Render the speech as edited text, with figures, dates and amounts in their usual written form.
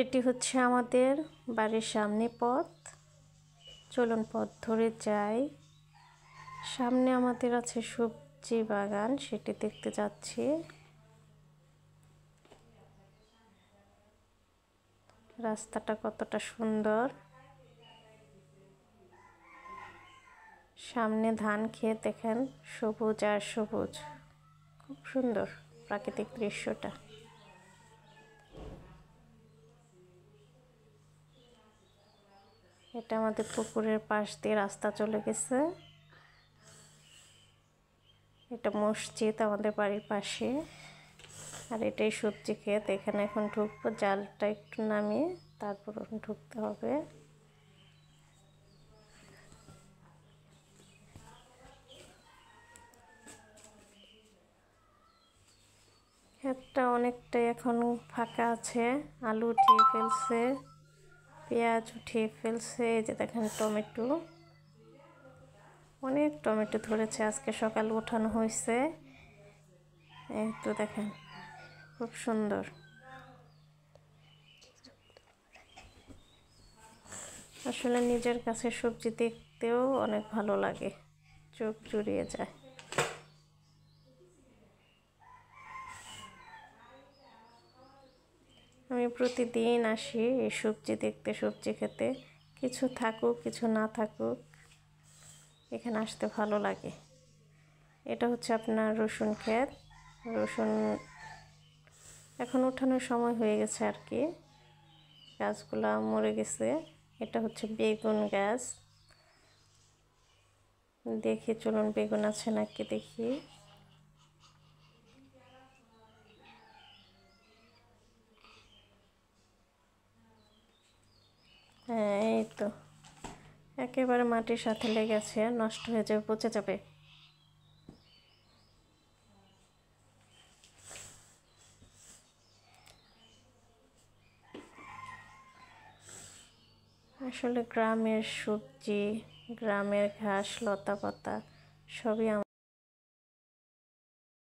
এটি হচ্ছে আমাদের বাড়ির সামনে পথ। চলুন পথ ধরে যাই। সামনে আমাদের আছে সবজি বাগান, সেটি দেখতে যাচ্ছি। রাস্তাটা কতটা সুন্দর। সামনে ধান ক্ষেত, দেখেন সবুজ আর সবুজ, খুব সুন্দর প্রাকৃতিক দৃশ্যটা। এটা আমাদের পুকুরের পাশ দিয়ে রাস্তা চলে গেছে। এটা মসজিদ আমাদের বাড়ির পাশে। আর এটাই সবজি ক্ষেত। এখানে এখন ঢুকবো, জালটা একটু নামিয়ে তারপর ঢুকতে হবে। ক্ষেতটা অনেকটাই এখন ফাঁকা আছে। আলু উঠিয়ে ফেলছে, পেঁয়াজ উঠিয়ে ফেলছে। এই যে দেখেন টমেটো, অনেক টমেটো ধরেছে, আজকে সকালে উঠানো হয়েছে। এই তো দেখেন খুব সুন্দর। আসলে নিজের কাছে সবজি দেখতেও অনেক ভালো লাগে, চোখ জুড়িয়ে যায়। আমি প্রতিদিন আসি এই সবজি দেখতে, সবজি খেতে। কিছু থাকুক কিছু না থাকুক, এখানে আসতে ভালো লাগে। এটা হচ্ছে আপনার রসুন ক্ষেত। রসুন এখন ওঠানোর সময় হয়ে গেছে আর কি, গাছগুলা মরে গেছে। এটা হচ্ছে বেগুন গাছ। দেখি, চলুন বেগুন আছে নাকি দেখি। হ্যাঁ, এই তো একেবারে মাটির সাথে লেগেছে, নষ্ট হয়ে যাবে, পচে যাবে। আসলে গ্রামের সবজি, গ্রামের ঘাস লতা পাতা সবই